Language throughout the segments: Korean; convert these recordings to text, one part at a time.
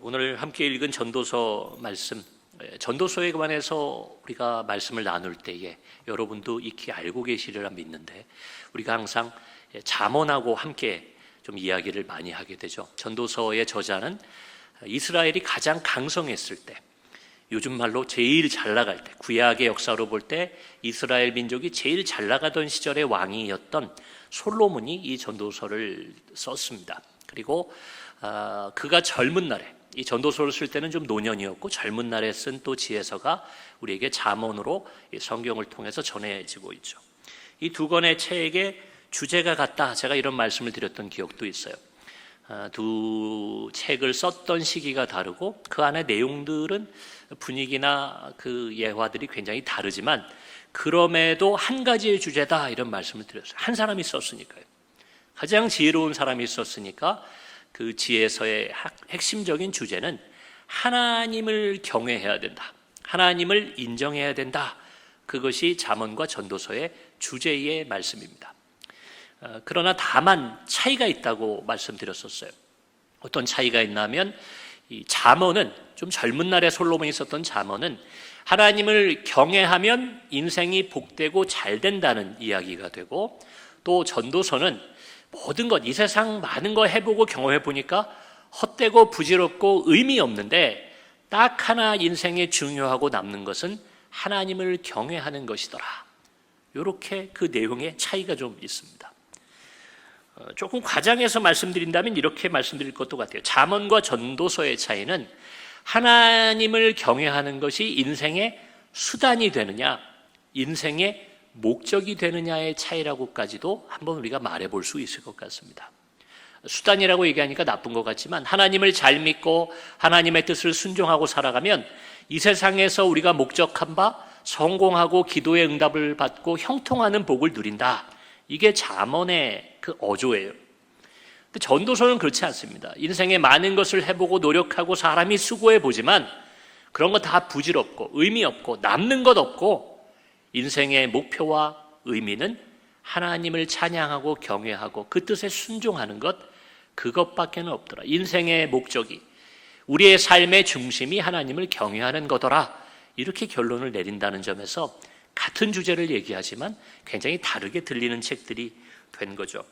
오늘 함께 읽은 전도서 말씀, 전도서에 관해서 우리가 말씀을 나눌 때에 여러분도 익히 알고 계시리라 믿는데, 우리가 항상 잠언하고 함께 좀 이야기를 많이 하게 되죠. 전도서의 저자는 이스라엘이 가장 강성했을 때, 요즘 말로 제일 잘 나갈 때, 구약의 역사로 볼 때 이스라엘 민족이 제일 잘 나가던 시절의 왕이었던 솔로몬이 이 전도서를 썼습니다. 그리고 그가 젊은 날에, 이 전도서를 쓸 때는 좀 노년이었고 젊은 날에 쓴 또 지혜서가 우리에게 잠언으로 성경을 통해서 전해지고 있죠. 이 두 권의 책의 주제가 같다, 제가 이런 말씀을 드렸던 기억도 있어요. 두 책을 썼던 시기가 다르고 그 안에 내용들은 분위기나 그 예화들이 굉장히 다르지만 그럼에도 한 가지의 주제다, 이런 말씀을 드렸어요. 한 사람이 썼으니까요. 가장 지혜로운 사람이 썼으니까 그 지혜서의 핵심적인 주제는 하나님을 경외해야 된다, 하나님을 인정해야 된다. 그것이 잠언과 전도서의 주제의 말씀입니다. 그러나 다만 차이가 있다고 말씀드렸었어요. 어떤 차이가 있냐면, 이 잠언은, 좀 젊은 날에 솔로몬이 썼던 잠언은 하나님을 경외하면 인생이 복되고 잘 된다는 이야기가 되고, 또 전도서는 모든 것, 이 세상 많은 거 해보고 경험해 보니까 헛되고 부질없고 의미 없는데 딱 하나 인생에 중요하고 남는 것은 하나님을 경외하는 것이더라. 이렇게 그 내용의 차이가 좀 있습니다. 조금 과장해서 말씀드린다면 이렇게 말씀드릴 것도 같아요. 잠언과 전도서의 차이는 하나님을 경외하는 것이 인생의 수단이 되느냐, 인생의 목적이 되느냐의 차이라고까지도 한번 우리가 말해볼 수 있을 것 같습니다. 수단이라고 얘기하니까 나쁜 것 같지만 하나님을 잘 믿고 하나님의 뜻을 순종하고 살아가면 이 세상에서 우리가 목적한 바 성공하고 기도의 응답을 받고 형통하는 복을 누린다. 이게 잠언의 그 어조예요. 근데 전도서는 그렇지 않습니다. 인생에 많은 것을 해보고 노력하고 사람이 수고해 보지만 그런 거 다 부질없고 의미 없고 남는 것 없고, 인생의 목표와 의미는 하나님을 찬양하고 경외하고 그 뜻에 순종하는 것, 그것밖에는 없더라. 인생의 목적이, 우리의 삶의 중심이 하나님을 경외하는 거더라. 이렇게 결론을 내린다는 점에서 같은 주제를 얘기하지만 굉장히 다르게 들리는 책들이 된 거죠.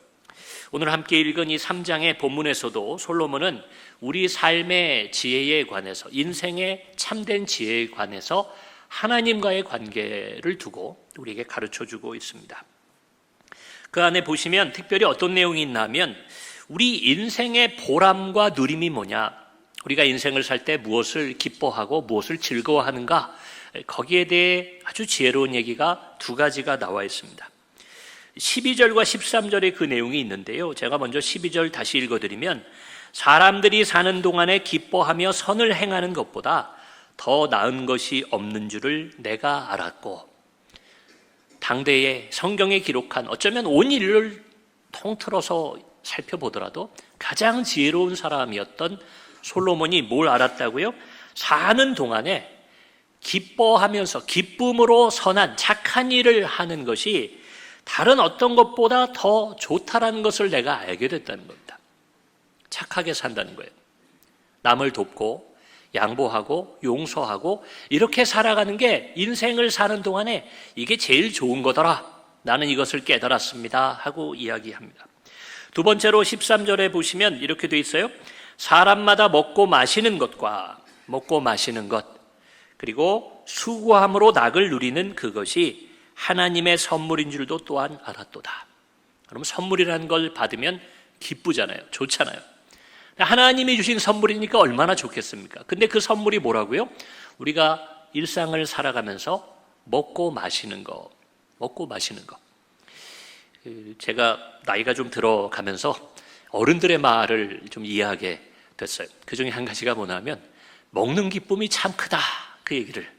오늘 함께 읽은 이 3장의 본문에서도 솔로몬은 우리 삶의 지혜에 관해서, 인생의 참된 지혜에 관해서 하나님과의 관계를 두고 우리에게 가르쳐주고 있습니다. 그 안에 보시면 특별히 어떤 내용이 있냐면, 우리 인생의 보람과 누림이 뭐냐, 우리가 인생을 살 때 무엇을 기뻐하고 무엇을 즐거워하는가, 거기에 대해 아주 지혜로운 얘기가 두 가지가 나와 있습니다. 12절과 13절에 그 내용이 있는데요, 제가 먼저 12절 다시 읽어드리면, 사람들이 사는 동안에 기뻐하며 선을 행하는 것보다 더 나은 것이 없는 줄을 내가 알았고, 당대에 성경에 기록한, 어쩌면 온 인류를 통틀어서 살펴보더라도 가장 지혜로운 사람이었던 솔로몬이 뭘 알았다고요? 사는 동안에 기뻐하면서 기쁨으로 선한 착한 일을 하는 것이 다른 어떤 것보다 더 좋다라는 것을 내가 알게 됐다는 겁니다. 착하게 산다는 거예요. 남을 돕고 양보하고 용서하고 이렇게 살아가는 게 인생을 사는 동안에 이게 제일 좋은 거더라, 나는 이것을 깨달았습니다 하고 이야기합니다. 두 번째로 13절에 보시면 이렇게 돼 있어요. 사람마다 먹고 마시는 것과 먹고 마시는 것, 그리고 수고함으로 낙을 누리는 그것이 하나님의 선물인 줄도 또한 알았도다. 그럼 선물이라는 걸 받으면 기쁘잖아요. 좋잖아요. 하나님이 주신 선물이니까 얼마나 좋겠습니까? 근데 그 선물이 뭐라고요? 우리가 일상을 살아가면서 먹고 마시는 거, 먹고 마시는 거. 제가 나이가 좀 들어가면서 어른들의 말을 좀 이해하게 됐어요. 그 중에 한 가지가 뭐냐면, 먹는 기쁨이 참 크다, 그 얘기를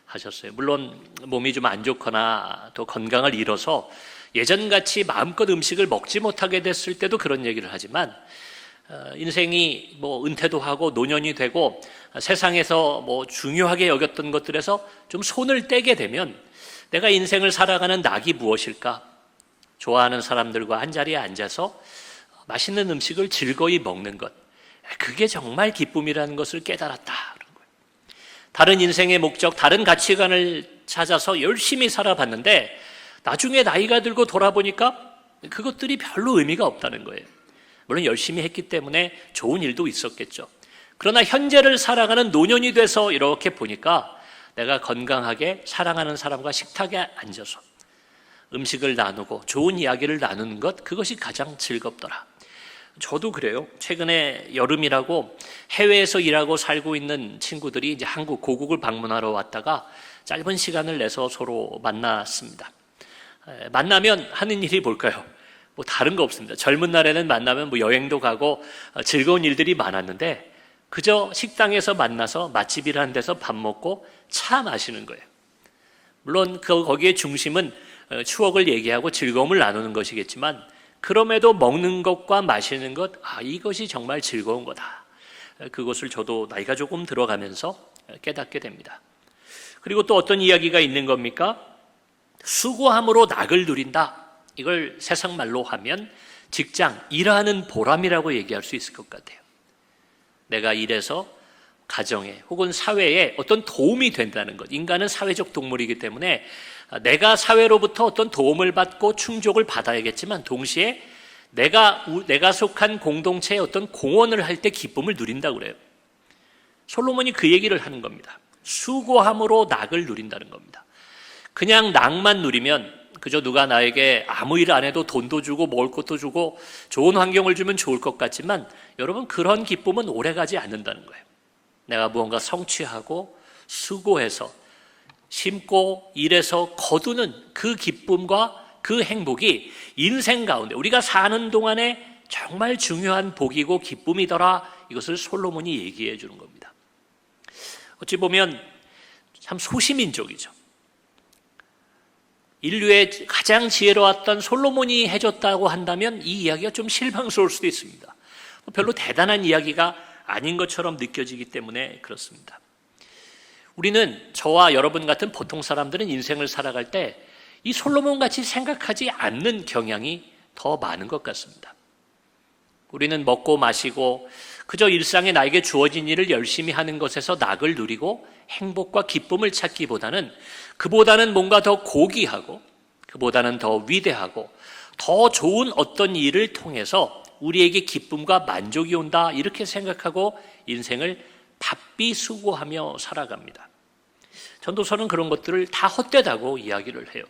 하셨어요. 물론 몸이 좀 안 좋거나 또 건강을 잃어서 예전같이 마음껏 음식을 먹지 못하게 됐을 때도 그런 얘기를 하지만, 인생이 뭐 은퇴도 하고 노년이 되고 세상에서 뭐 중요하게 여겼던 것들에서 좀 손을 떼게 되면 내가 인생을 살아가는 낙이 무엇일까? 좋아하는 사람들과 한자리에 앉아서 맛있는 음식을 즐거이 먹는 것, 그게 정말 기쁨이라는 것을 깨달았다. 다른 인생의 목적, 다른 가치관을 찾아서 열심히 살아봤는데 나중에 나이가 들고 돌아보니까 그것들이 별로 의미가 없다는 거예요. 물론 열심히 했기 때문에 좋은 일도 있었겠죠. 그러나 현재를 살아가는 노년이 돼서 이렇게 보니까 내가 건강하게 사랑하는 사람과 식탁에 앉아서 음식을 나누고 좋은 이야기를 나누는 것, 그것이 가장 즐겁더라. 저도 그래요. 최근에 여름이라고 해외에서 일하고 살고 있는 친구들이 이제 한국 고국을 방문하러 왔다가 짧은 시간을 내서 서로 만났습니다. 만나면 하는 일이 뭘까요? 뭐 다른 거 없습니다. 젊은 날에는 만나면 뭐 여행도 가고 즐거운 일들이 많았는데 그저 식당에서 만나서 맛집이라는 데서 밥 먹고 차 마시는 거예요. 물론 거기에 중심은 추억을 얘기하고 즐거움을 나누는 것이겠지만 그럼에도 먹는 것과 마시는 것, 이것이 정말 즐거운 거다. 그것을 저도 나이가 조금 들어가면서 깨닫게 됩니다. 그리고 또 어떤 이야기가 있는 겁니까? 수고함으로 낙을 누린다. 이걸 세상 말로 하면 직장, 일하는 보람이라고 얘기할 수 있을 것 같아요. 내가 일해서 가정에 혹은 사회에 어떤 도움이 된다는 것. 인간은 사회적 동물이기 때문에 내가 사회로부터 어떤 도움을 받고 충족을 받아야겠지만 동시에 내가 속한 공동체에 어떤 공헌을 할 때 기쁨을 누린다고 그래요. 솔로몬이 그 얘기를 하는 겁니다. 수고함으로 낙을 누린다는 겁니다. 그냥 낙만 누리면 그저 누가 나에게 아무 일 안 해도 돈도 주고 먹을 것도 주고 좋은 환경을 주면 좋을 것 같지만 여러분, 그런 기쁨은 오래가지 않는다는 거예요. 내가 무언가 성취하고 수고해서 심고 일해서 거두는 그 기쁨과 그 행복이 인생 가운데 우리가 사는 동안에 정말 중요한 복이고 기쁨이더라. 이것을 솔로몬이 얘기해 주는 겁니다. 어찌 보면 참 소시민족이죠. 인류의 가장 지혜로웠던 솔로몬이 해줬다고 한다면 이 이야기가 좀 실망스러울 수도 있습니다. 별로 대단한 이야기가 아닌 것처럼 느껴지기 때문에 그렇습니다. 우리는 저와 여러분 같은 보통 사람들은 인생을 살아갈 때 이 솔로몬 같이 생각하지 않는 경향이 더 많은 것 같습니다. 우리는 먹고 마시고 그저 일상에 나에게 주어진 일을 열심히 하는 것에서 낙을 누리고 행복과 기쁨을 찾기보다는 그보다는 뭔가 더 고귀하고 그보다는 더 위대하고 더 좋은 어떤 일을 통해서 우리에게 기쁨과 만족이 온다, 이렇게 생각하고 인생을 바삐 수고하며 살아갑니다. 전도서는 그런 것들을 다 헛되다고 이야기를 해요.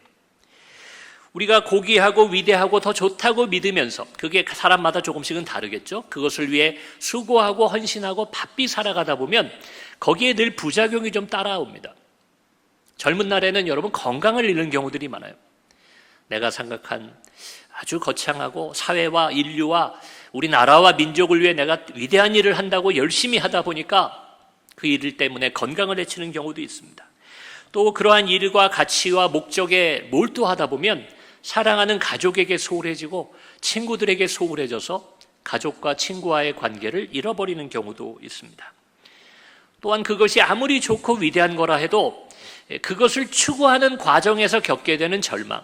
우리가 고귀하고 위대하고 더 좋다고 믿으면서, 그게 사람마다 조금씩은 다르겠죠. 그것을 위해 수고하고 헌신하고 바삐 살아가다 보면 거기에 늘 부작용이 좀 따라옵니다. 젊은 날에는 여러분 건강을 잃는 경우들이 많아요. 내가 생각한 아주 거창하고 사회와 인류와 우리나라와 민족을 위해 내가 위대한 일을 한다고 열심히 하다 보니까 그 일 때문에 건강을 해치는 경우도 있습니다. 또 그러한 일과 가치와 목적에 몰두하다 보면 사랑하는 가족에게 소홀해지고 친구들에게 소홀해져서 가족과 친구와의 관계를 잃어버리는 경우도 있습니다. 또한 그것이 아무리 좋고 위대한 거라 해도 그것을 추구하는 과정에서 겪게 되는 절망,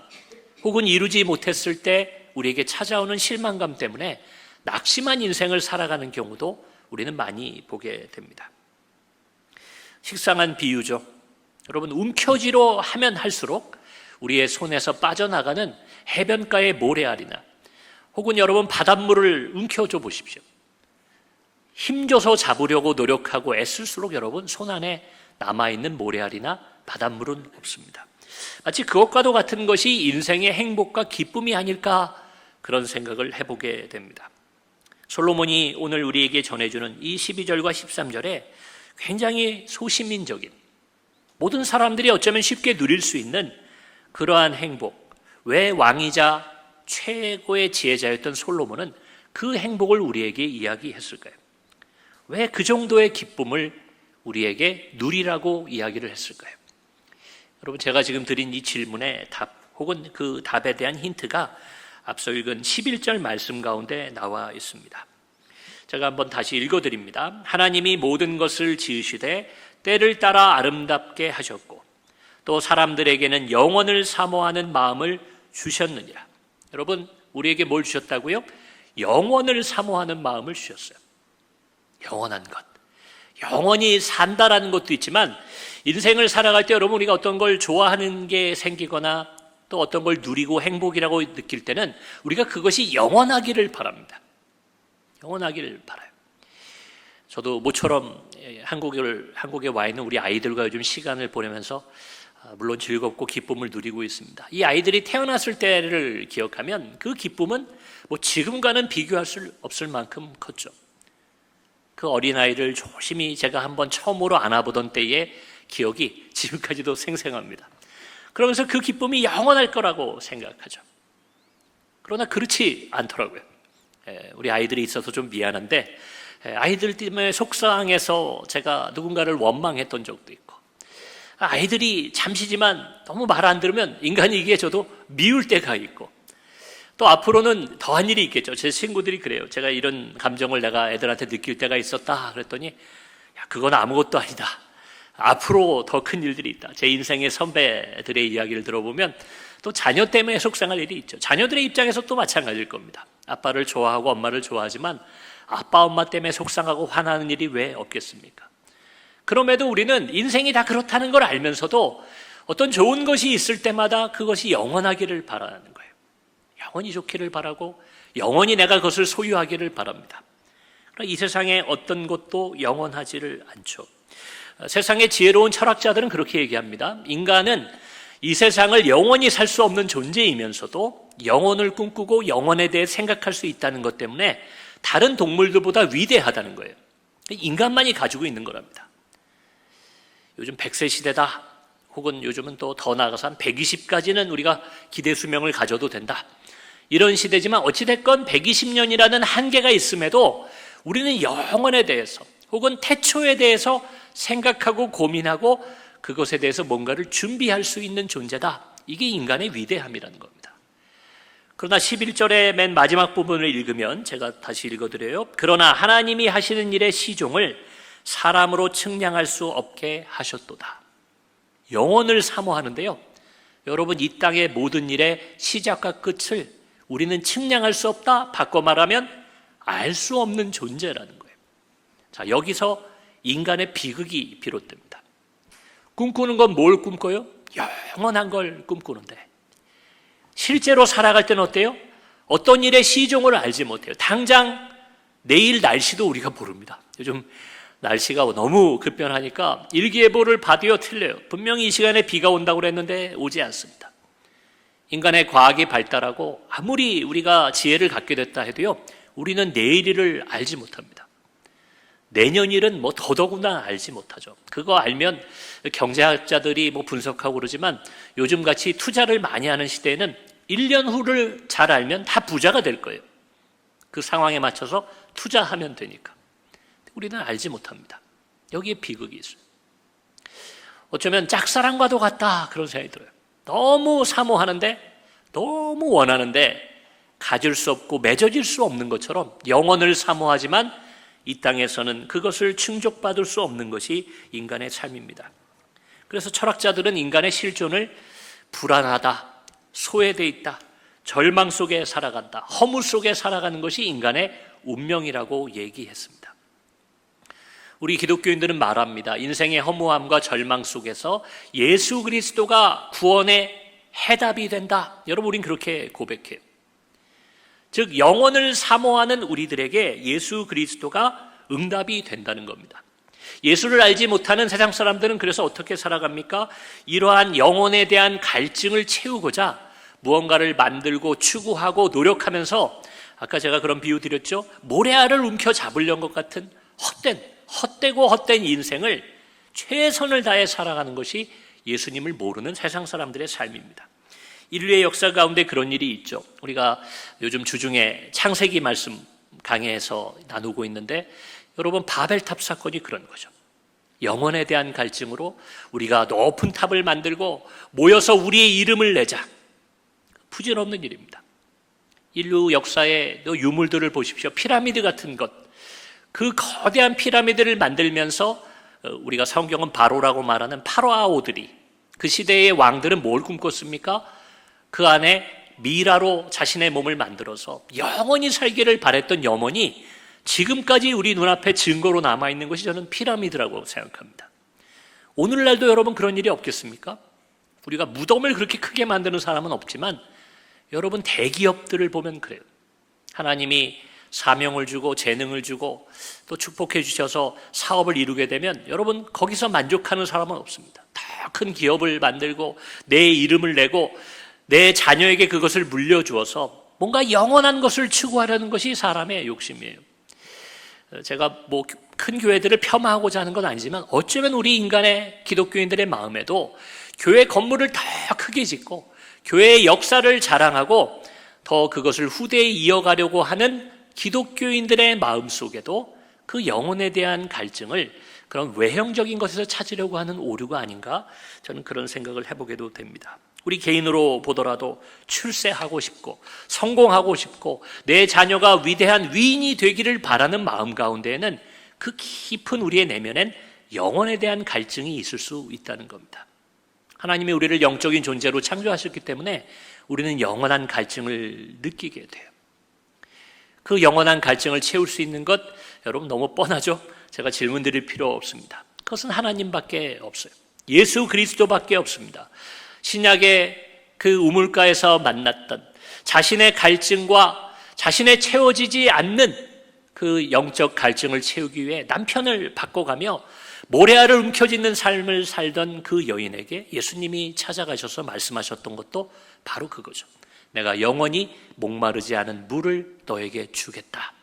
혹은 이루지 못했을 때 우리에게 찾아오는 실망감 때문에 낙심한 인생을 살아가는 경우도 우리는 많이 보게 됩니다. 식상한 비유죠. 여러분, 움켜쥐로 하면 할수록 우리의 손에서 빠져나가는 해변가의 모래알이나 혹은 여러분 바닷물을 움켜줘 보십시오. 힘줘서 잡으려고 노력하고 애쓸수록 여러분 손 안에 남아있는 모래알이나 바닷물은 없습니다. 마치 그것과도 같은 것이 인생의 행복과 기쁨이 아닐까, 그런 생각을 해보게 됩니다. 솔로몬이 오늘 우리에게 전해주는 이 12절과 13절에 굉장히 소시민적인, 모든 사람들이 어쩌면 쉽게 누릴 수 있는 그러한 행복, 왜 왕이자 최고의 지혜자였던 솔로몬은 그 행복을 우리에게 이야기했을까요? 왜 그 정도의 기쁨을 우리에게 누리라고 이야기를 했을까요? 여러분, 제가 지금 드린 이 질문의 답, 혹은 그 답에 대한 힌트가 앞서 읽은 11절 말씀 가운데 나와 있습니다. 제가 한번 다시 읽어드립니다. 하나님이 모든 것을 지으시되 때를 따라 아름답게 하셨고 또 사람들에게는 영원을 사모하는 마음을 주셨느니라. 여러분, 우리에게 뭘 주셨다고요? 영원을 사모하는 마음을 주셨어요. 영원한 것. 영원히 산다라는 것도 있지만 인생을 살아갈 때 여러분 우리가 어떤 걸 좋아하는 게 생기거나 또 어떤 걸 누리고 행복이라고 느낄 때는 우리가 그것이 영원하기를 바랍니다. 영원하기를 바라요. 저도 모처럼 한국에 와 있는 우리 아이들과 요즘 시간을 보내면서 물론 즐겁고 기쁨을 누리고 있습니다. 이 아이들이 태어났을 때를 기억하면 그 기쁨은 뭐 지금과는 비교할 수 없을 만큼 컸죠. 그 어린아이를 조심히 제가 한번 처음으로 안아보던 때의 기억이 지금까지도 생생합니다. 그러면서 그 기쁨이 영원할 거라고 생각하죠. 그러나 그렇지 않더라고요. 우리 아이들이 있어서 좀 미안한데 아이들 때문에 속상해서 제가 누군가를 원망했던 적도 있고 아이들이 잠시지만 너무 말 안 들으면 인간이기에 저도 미울 때가 있고 또 앞으로는 더한 일이 있겠죠. 제 친구들이 그래요. 제가 이런 감정을 내가 애들한테 느낄 때가 있었다 그랬더니 야, 그건 아무것도 아니다. 앞으로 더 큰 일들이 있다. 제 인생의 선배들의 이야기를 들어보면 또 자녀 때문에 속상할 일이 있죠. 자녀들의 입장에서 또 마찬가지일 겁니다. 아빠를 좋아하고 엄마를 좋아하지만 아빠 엄마 때문에 속상하고 화나는 일이 왜 없겠습니까? 그럼에도 우리는 인생이 다 그렇다는 걸 알면서도 어떤 좋은 것이 있을 때마다 그것이 영원하기를 바라는 거예요. 영원히 좋기를 바라고 영원히 내가 그것을 소유하기를 바랍니다. 그러나 이 세상에 어떤 것도 영원하지를 않죠. 세상의 지혜로운 철학자들은 그렇게 얘기합니다. 인간은 이 세상을 영원히 살 수 없는 존재이면서도 영혼을 꿈꾸고 영혼에 대해 생각할 수 있다는 것 때문에 다른 동물들보다 위대하다는 거예요. 인간만이 가지고 있는 거랍니다. 요즘 100세 시대다 혹은 요즘은 또 더 나아가서 한 120까지는 우리가 기대 수명을 가져도 된다. 이런 시대지만 어찌됐건 120년이라는 한계가 있음에도 우리는 영혼에 대해서 혹은 태초에 대해서 생각하고 고민하고 그것에 대해서 뭔가를 준비할 수 있는 존재다. 이게 인간의 위대함이라는 겁니다. 그러나 11절의 맨 마지막 부분을 읽으면 제가 다시 읽어드려요. 그러나 하나님이 하시는 일의 시종을 사람으로 측량할 수 없게 하셨도다. 영혼을 사모하는데요. 여러분 이 땅의 모든 일의 시작과 끝을 우리는 측량할 수 없다. 바꿔 말하면 알 수 없는 존재라는 거예요. 자, 여기서 인간의 비극이 비롯됩니다. 꿈꾸는 건 뭘 꿈꿔요? 영원한 걸 꿈꾸는데 실제로 살아갈 때는 어때요? 어떤 일의 시종을 알지 못해요. 당장 내일 날씨도 우리가 모릅니다. 요즘 날씨가 너무 급변하니까 일기예보를 봐도요 틀려요. 분명히 이 시간에 비가 온다고 그랬는데 오지 않습니다. 인간의 과학이 발달하고 아무리 우리가 지혜를 갖게 됐다 해도요 우리는 내일을 알지 못합니다. 내년 일은 뭐 더더구나 알지 못하죠. 그거 알면 경제학자들이 뭐 분석하고 그러지만 요즘같이 투자를 많이 하는 시대에는 1년 후를 잘 알면 다 부자가 될 거예요. 그 상황에 맞춰서 투자하면 되니까. 우리는 알지 못합니다. 여기에 비극이 있어요. 어쩌면 짝사랑과도 같다 그런 생각이 들어요. 너무 사모하는데 너무 원하는데 가질 수 없고 맺어질 수 없는 것처럼 영혼을 사모하지만 이 땅에서는 그것을 충족받을 수 없는 것이 인간의 삶입니다. 그래서 철학자들은 인간의 실존을 불안하다, 소외되어 있다, 절망 속에 살아간다, 허무 속에 살아가는 것이 인간의 운명이라고 얘기했습니다. 우리 기독교인들은 말합니다. 인생의 허무함과 절망 속에서 예수 그리스도가 구원의 해답이 된다. 여러분 우린 그렇게 고백해요. 즉 영혼을 사모하는 우리들에게 예수 그리스도가 응답이 된다는 겁니다. 예수를 알지 못하는 세상 사람들은 그래서 어떻게 살아갑니까? 이러한 영혼에 대한 갈증을 채우고자 무언가를 만들고 추구하고 노력하면서 아까 제가 그런 비유 드렸죠. 모래알을 움켜잡으려는 것 같은 헛되고 인생을 최선을 다해 살아가는 것이 예수님을 모르는 세상 사람들의 삶입니다. 인류의 역사 가운데 그런 일이 있죠. 우리가 요즘 주중에 창세기 말씀 강해에서 나누고 있는데 여러분 바벨탑 사건이 그런 거죠. 영혼에 대한 갈증으로 우리가 높은 탑을 만들고 모여서 우리의 이름을 내자. 부질없는 일입니다. 인류 역사의 유물들을 보십시오. 피라미드 같은 것. 그 거대한 피라미드를 만들면서 우리가 성경은 바로라고 말하는 파라오들이 그 시대의 왕들은 뭘 꿈꿨습니까? 그 안에 미라로 자신의 몸을 만들어서 영원히 살기를 바랬던 염원이 지금까지 우리 눈앞에 증거로 남아있는 것이 저는 피라미드라고 생각합니다. 오늘날도 여러분 그런 일이 없겠습니까? 우리가 무덤을 그렇게 크게 만드는 사람은 없지만 여러분 대기업들을 보면 그래요. 하나님이 사명을 주고 재능을 주고 또 축복해 주셔서 사업을 이루게 되면 여러분 거기서 만족하는 사람은 없습니다. 더 큰 기업을 만들고 내 이름을 내고 내 자녀에게 그것을 물려주어서 뭔가 영원한 것을 추구하려는 것이 사람의 욕심이에요. 제가 뭐 큰 교회들을 폄하하고자 하는 건 아니지만 어쩌면 우리 인간의 기독교인들의 마음에도 교회 건물을 더 크게 짓고 교회의 역사를 자랑하고 더 그것을 후대에 이어가려고 하는 기독교인들의 마음 속에도 그 영혼에 대한 갈증을 그런 외형적인 것에서 찾으려고 하는 오류가 아닌가, 저는 그런 생각을 해보게도 됩니다. 우리 개인으로 보더라도 출세하고 싶고 성공하고 싶고 내 자녀가 위대한 위인이 되기를 바라는 마음 가운데에는 그 깊은 우리의 내면엔 영혼에 대한 갈증이 있을 수 있다는 겁니다. 하나님이 우리를 영적인 존재로 창조하셨기 때문에 우리는 영원한 갈증을 느끼게 돼요. 그 영원한 갈증을 채울 수 있는 것, 여러분 너무 뻔하죠? 제가 질문 드릴 필요 없습니다. 그것은 하나님밖에 없어요. 예수 그리스도밖에 없습니다. 신약의 그 우물가에서 만났던 자신의 갈증과 자신의 채워지지 않는 그 영적 갈증을 채우기 위해 남편을 바꿔가며 모래알을 움켜쥐는 삶을 살던 그 여인에게 예수님이 찾아가셔서 말씀하셨던 것도 바로 그거죠. 내가 영원히 목마르지 않은 물을 너에게 주겠다.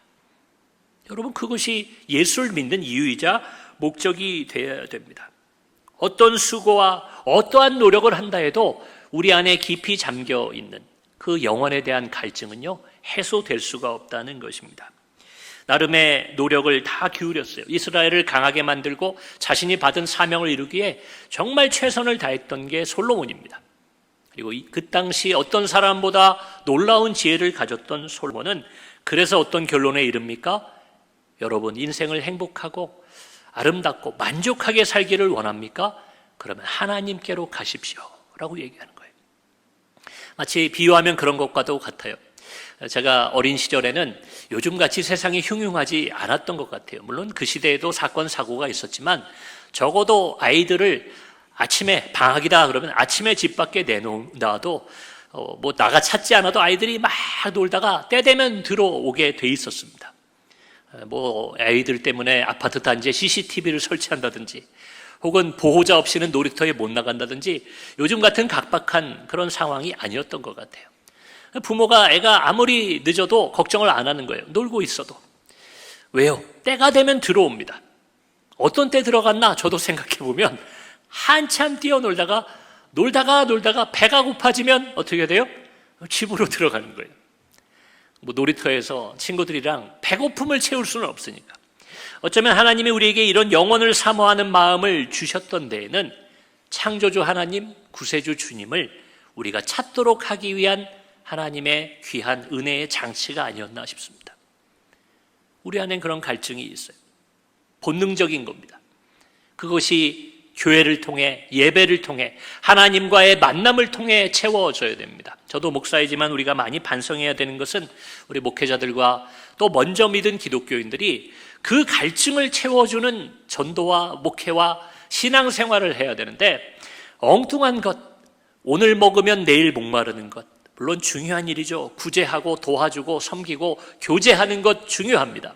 여러분 그것이 예수를 믿는 이유이자 목적이 되어야 됩니다. 어떤 수고와 어떠한 노력을 한다 해도 우리 안에 깊이 잠겨 있는 그 영혼에 대한 갈증은요, 해소될 수가 없다는 것입니다. 나름의 노력을 다 기울였어요. 이스라엘을 강하게 만들고 자신이 받은 사명을 이루기에 정말 최선을 다했던 게 솔로몬입니다. 그리고 그 당시 어떤 사람보다 놀라운 지혜를 가졌던 솔로몬은 그래서 어떤 결론에 이릅니까? 여러분 인생을 행복하고 아름답고 만족하게 살기를 원합니까? 그러면 하나님께로 가십시오 라고 얘기하는 거예요. 마치 비유하면 그런 것과도 같아요. 제가 어린 시절에는 요즘같이 세상이 흉흉하지 않았던 것 같아요. 물론 그 시대에도 사건 사고가 있었지만 적어도 아이들을 아침에 방학이다 그러면 아침에 집 밖에 내놓아도 뭐 나가 찾지 않아도 아이들이 막 놀다가 때 되면 들어오게 돼 있었습니다. 뭐 아이들 때문에 아파트 단지에 CCTV를 설치한다든지 혹은 보호자 없이는 놀이터에 못 나간다든지 요즘 같은 각박한 그런 상황이 아니었던 것 같아요. 부모가 애가 아무리 늦어도 걱정을 안 하는 거예요. 놀고 있어도. 왜요? 때가 되면 들어옵니다. 어떤 때 들어갔나 저도 생각해보면 한참 뛰어놀다가 놀다가 배가 고파지면 어떻게 돼요? 집으로 들어가는 거예요. 뭐 놀이터에서 친구들이랑 배고픔을 채울 수는 없으니까. 어쩌면 하나님이 우리에게 이런 영혼을 사모하는 마음을 주셨던 데에는 창조주 하나님, 구세주 주님을 우리가 찾도록 하기 위한 하나님의 귀한 은혜의 장치가 아니었나 싶습니다. 우리 안엔 그런 갈증이 있어요. 본능적인 겁니다. 그것이 교회를 통해 예배를 통해 하나님과의 만남을 통해 채워져야 됩니다. 저도 목사이지만 우리가 많이 반성해야 되는 것은 우리 목회자들과 또 먼저 믿은 기독교인들이 그 갈증을 채워주는 전도와 목회와 신앙생활을 해야 되는데 엉뚱한 것, 오늘 먹으면 내일 목마르는 것, 물론 중요한 일이죠. 구제하고 도와주고 섬기고 교제하는 것 중요합니다.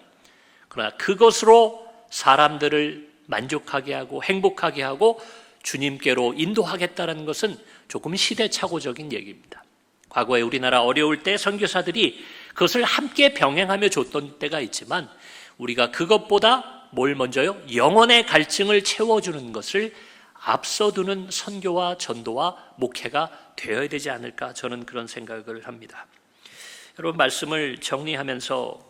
그러나 그것으로 사람들을 만족하게 하고 행복하게 하고 주님께로 인도하겠다는 것은 조금 시대착오적인 얘기입니다. 과거에 우리나라 어려울 때 선교사들이 그것을 함께 병행하며 줬던 때가 있지만 우리가 그것보다 뭘 먼저요? 영혼의 갈증을 채워주는 것을 앞서두는 선교와 전도와 목회가 되어야 되지 않을까, 저는 그런 생각을 합니다. 여러분 말씀을 정리하면서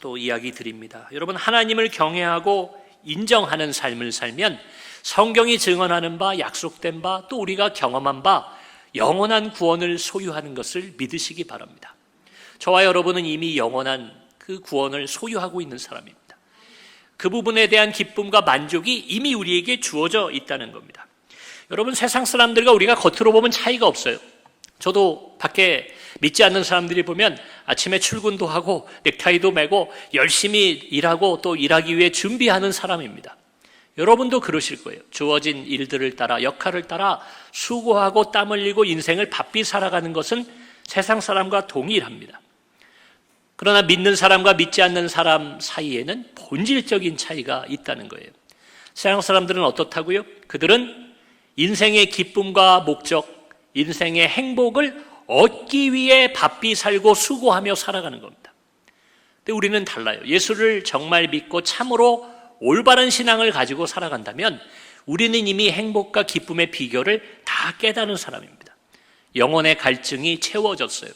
또 이야기 드립니다. 여러분 하나님을 경외하고 인정하는 삶을 살면 성경이 증언하는 바, 약속된 바, 또 우리가 경험한 바 영원한 구원을 소유하는 것을 믿으시기 바랍니다. 저와 여러분은 이미 영원한 그 구원을 소유하고 있는 사람입니다. 그 부분에 대한 기쁨과 만족이 이미 우리에게 주어져 있다는 겁니다. 여러분 세상 사람들과 우리가 겉으로 보면 차이가 없어요. 저도 밖에 믿지 않는 사람들이 보면 아침에 출근도 하고 넥타이도 매고 열심히 일하고 또 일하기 위해 준비하는 사람입니다. 여러분도 그러실 거예요. 주어진 일들을 따라, 역할을 따라 수고하고 땀 흘리고 인생을 바삐 살아가는 것은 세상 사람과 동일합니다. 그러나 믿는 사람과 믿지 않는 사람 사이에는 본질적인 차이가 있다는 거예요. 세상 사람들은 어떻다고요? 그들은 인생의 기쁨과 목적, 인생의 행복을 얻기 위해 바삐 살고 수고하며 살아가는 겁니다. 근데 우리는 달라요. 예수를 정말 믿고 참으로 올바른 신앙을 가지고 살아간다면 우리는 이미 행복과 기쁨의 비결을 다 깨닫는 사람입니다. 영혼의 갈증이 채워졌어요.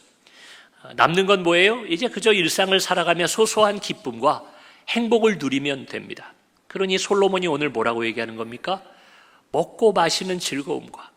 남는 건 뭐예요? 이제 그저 일상을 살아가며 소소한 기쁨과 행복을 누리면 됩니다. 그러니 솔로몬이 오늘 뭐라고 얘기하는 겁니까? 먹고 마시는 즐거움과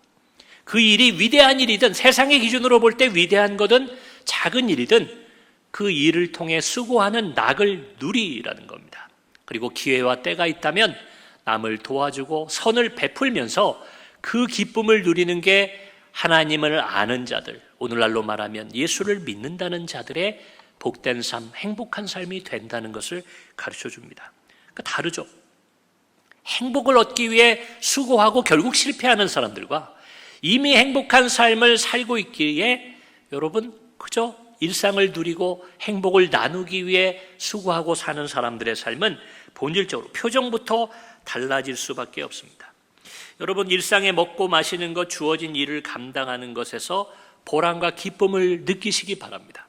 그 일이 위대한 일이든 세상의 기준으로 볼 때 위대한 거든 작은 일이든 그 일을 통해 수고하는 낙을 누리라는 겁니다. 그리고 기회와 때가 있다면 남을 도와주고 선을 베풀면서 그 기쁨을 누리는 게 하나님을 아는 자들, 오늘날로 말하면 예수를 믿는다는 자들의 복된 삶, 행복한 삶이 된다는 것을 가르쳐 줍니다. 그러니까 다르죠. 행복을 얻기 위해 수고하고 결국 실패하는 사람들과 이미 행복한 삶을 살고 있기에 여러분 그저 일상을 누리고 행복을 나누기 위해 수고하고 사는 사람들의 삶은 본질적으로 표정부터 달라질 수밖에 없습니다. 여러분 일상에 먹고 마시는 것, 주어진 일을 감당하는 것에서 보람과 기쁨을 느끼시기 바랍니다.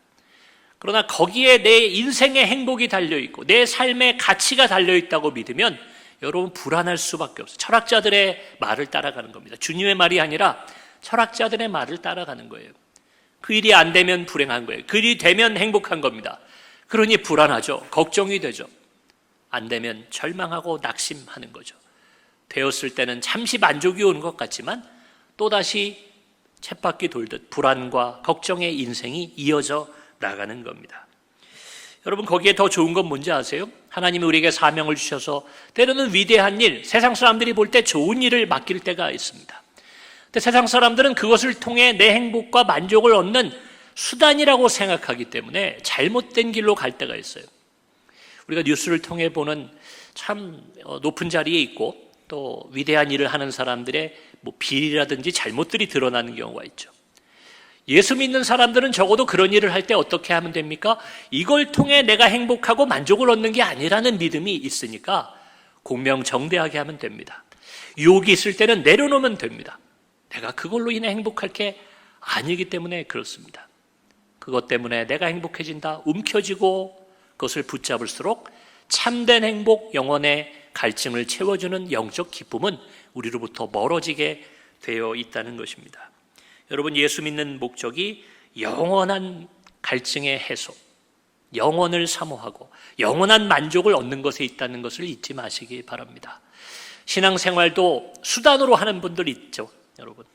그러나 거기에 내 인생의 행복이 달려있고 내 삶의 가치가 달려있다고 믿으면 여러분 불안할 수밖에 없어요. 철학자들의 말을 따라가는 겁니다. 주님의 말이 아니라 철학자들의 말을 따라가는 거예요. 그 일이 안 되면 불행한 거예요. 그 일이 되면 행복한 겁니다. 그러니 불안하죠. 걱정이 되죠. 안 되면 절망하고 낙심하는 거죠. 되었을 때는 잠시 만족이 오는 것 같지만 또다시 쳇바퀴 돌듯 불안과 걱정의 인생이 이어져 나가는 겁니다. 여러분 거기에 더 좋은 건 뭔지 아세요? 하나님이 우리에게 사명을 주셔서 때로는 위대한 일, 세상 사람들이 볼 때 좋은 일을 맡길 때가 있습니다. 근데 세상 사람들은 그것을 통해 내 행복과 만족을 얻는 수단이라고 생각하기 때문에 잘못된 길로 갈 때가 있어요. 우리가 뉴스를 통해 보는 참 높은 자리에 있고 또 위대한 일을 하는 사람들의 비리라든지 잘못들이 드러나는 경우가 있죠. 예수 믿는 사람들은 적어도 그런 일을 할 때 어떻게 하면 됩니까? 이걸 통해 내가 행복하고 만족을 얻는 게 아니라는 믿음이 있으니까 공명정대하게 하면 됩니다. 유혹이 있을 때는 내려놓으면 됩니다. 내가 그걸로 인해 행복할 게 아니기 때문에 그렇습니다. 그것 때문에 내가 행복해진다, 움켜쥐고 그것을 붙잡을수록 참된 행복, 영혼의 갈증을 채워주는 영적 기쁨은 우리로부터 멀어지게 되어 있다는 것입니다. 여러분 예수 믿는 목적이 영원한 갈증의 해소, 영혼을 사모하고 영원한 만족을 얻는 것에 있다는 것을 잊지 마시기 바랍니다. 신앙생활도 수단으로 하는 분들 있죠. 여러분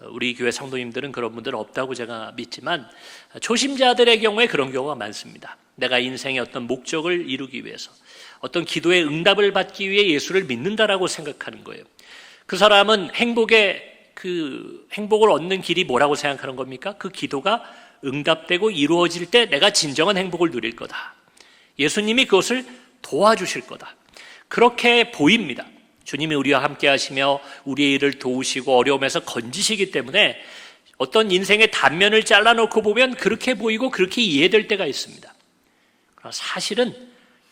우리 교회 성도님들은 그런 분들은 없다고 제가 믿지만 초심자들의 경우에 그런 경우가 많습니다. 내가 인생의 어떤 목적을 이루기 위해서 어떤 기도의 응답을 받기 위해 예수를 믿는다라고 생각하는 거예요. 그 사람은 행복을 얻는 길이 뭐라고 생각하는 겁니까? 그 기도가 응답되고 이루어질 때 내가 진정한 행복을 누릴 거다. 예수님이 그것을 도와주실 거다. 그렇게 보입니다. 주님이 우리와 함께 하시며 우리의 일을 도우시고 어려움에서 건지시기 때문에 어떤 인생의 단면을 잘라놓고 보면 그렇게 보이고 그렇게 이해될 때가 있습니다. 그러나 사실은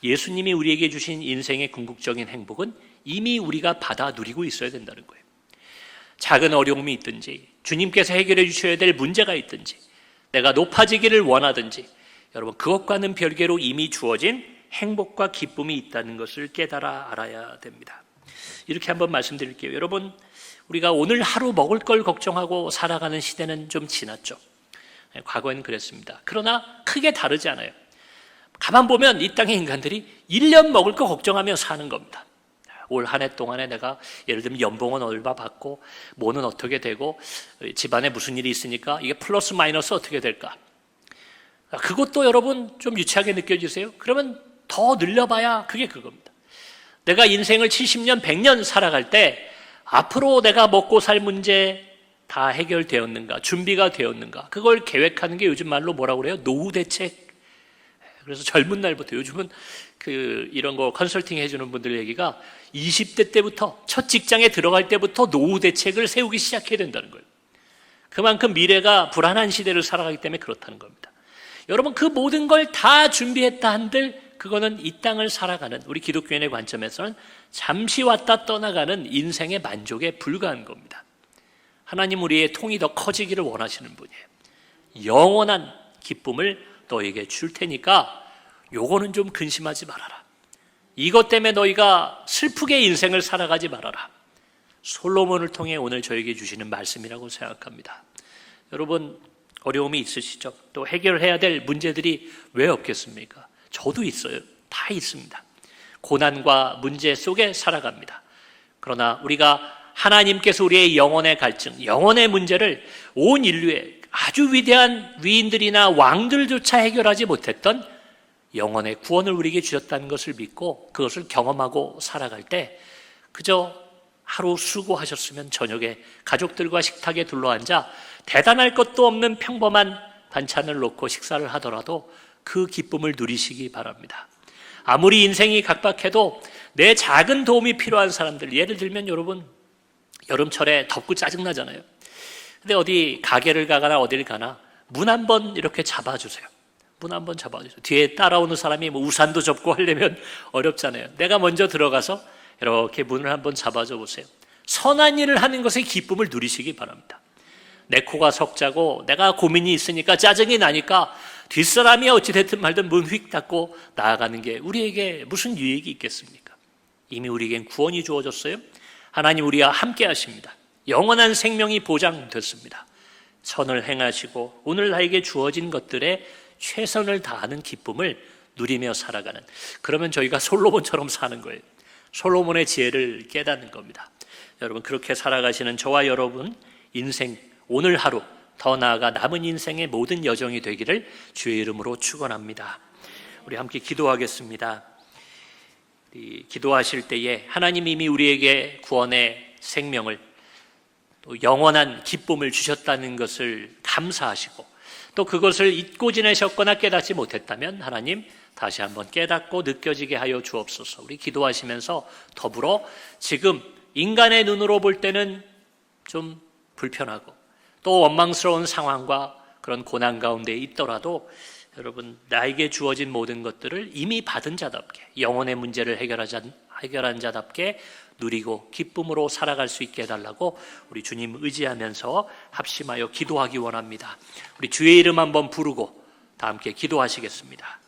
예수님이 우리에게 주신 인생의 궁극적인 행복은 이미 우리가 받아 누리고 있어야 된다는 거예요. 작은 어려움이 있든지 주님께서 해결해 주셔야 될 문제가 있든지 내가 높아지기를 원하든지 여러분 그것과는 별개로 이미 주어진 행복과 기쁨이 있다는 것을 깨달아 알아야 됩니다. 이렇게 한번 말씀드릴게요. 여러분 우리가 오늘 하루 먹을 걸 걱정하고 살아가는 시대는 좀 지났죠. 과거에는 그랬습니다. 그러나 크게 다르지 않아요. 가만 보면 이 땅의 인간들이 1년 먹을 거 걱정하며 사는 겁니다. 올 한 해 동안에 내가 예를 들면 연봉은 얼마 받고 뭐는 어떻게 되고 집안에 무슨 일이 있으니까 이게 플러스 마이너스 어떻게 될까? 그것도 여러분 좀 유치하게 느껴지세요? 그러면 더 늘려봐야 그게 그겁니다. 내가 인생을 70년, 100년 살아갈 때 앞으로 내가 먹고 살 문제, 다 해결되었는가, 준비가 되었는가, 그걸 계획하는 게 요즘 말로 뭐라고 그래요? 노후 대책. 그래서 젊은 날부터, 요즘은 이런 거 컨설팅 해주는 분들 얘기가 20대 때부터, 첫 직장에 들어갈 때부터 노후 대책을 세우기 시작해야 된다는 거예요. 그만큼 미래가 불안한 시대를 살아가기 때문에 그렇다는 겁니다. 여러분, 그 모든 걸 다 준비했다 한들 그거는 이 땅을 살아가는 우리 기독교인의 관점에서는 잠시 왔다 떠나가는 인생의 만족에 불과한 겁니다. 하나님 우리의 통이 더 커지기를 원하시는 분이에요. 영원한 기쁨을 너에게 줄 테니까 요거는 좀 근심하지 말아라. 이것 때문에 너희가 슬프게 인생을 살아가지 말아라. 솔로몬을 통해 오늘 저에게 주시는 말씀이라고 생각합니다. 여러분, 어려움이 있으시죠? 또 해결해야 될 문제들이 왜 없겠습니까? 저도 있어요. 다 있습니다. 고난과 문제 속에 살아갑니다. 그러나 우리가 하나님께서 우리의 영혼의 갈증, 영혼의 문제를 온 인류의 아주 위대한 위인들이나 왕들조차 해결하지 못했던 영혼의 구원을 우리에게 주셨다는 것을 믿고 그것을 경험하고 살아갈 때 그저 하루 수고하셨으면 저녁에 가족들과 식탁에 둘러앉아 대단할 것도 없는 평범한 반찬을 놓고 식사를 하더라도 그 기쁨을 누리시기 바랍니다. 아무리 인생이 각박해도 내 작은 도움이 필요한 사람들, 예를 들면 여러분 여름철에 덥고 짜증나잖아요. 근데 어디 가게를 가거나 어딜 가나 문 한번 이렇게 잡아주세요. 문 한번 잡아주세요. 뒤에 따라오는 사람이 뭐 우산도 접고 하려면 어렵잖아요. 내가 먼저 들어가서 이렇게 문을 한번 잡아줘 보세요. 선한 일을 하는 것의 기쁨을 누리시기 바랍니다. 내 코가 석자고 내가 고민이 있으니까 짜증이 나니까 뒷사람이 어찌됐든 말든 문 휙 닫고 나아가는 게 우리에게 무슨 유익이 있겠습니까? 이미 우리에겐 구원이 주어졌어요. 하나님 우리와 함께 하십니다. 영원한 생명이 보장됐습니다. 선을 행하시고 오늘 나에게 주어진 것들에 최선을 다하는 기쁨을 누리며 살아가는, 그러면 저희가 솔로몬처럼 사는 거예요. 솔로몬의 지혜를 깨닫는 겁니다. 여러분, 그렇게 살아가시는 저와 여러분 인생 오늘 하루 더 나아가 남은 인생의 모든 여정이 되기를 주의 이름으로 축원합니다. 우리 함께 기도하겠습니다. 기도하실 때에 하나님 이미 우리에게 구원의 생명을 또 영원한 기쁨을 주셨다는 것을 감사하시고 또 그것을 잊고 지내셨거나 깨닫지 못했다면 하나님 다시 한번 깨닫고 느껴지게 하여 주옵소서. 우리 기도하시면서 더불어 지금 인간의 눈으로 볼 때는 좀 불편하고 또 원망스러운 상황과 그런 고난 가운데 있더라도 여러분, 나에게 주어진 모든 것들을 이미 받은 자답게, 영혼의 문제를 해결한 자답게 누리고 기쁨으로 살아갈 수 있게 해달라고 우리 주님 의지하면서 합심하여 기도하기 원합니다. 우리 주의 이름 한번 부르고 다 함께 기도하시겠습니다.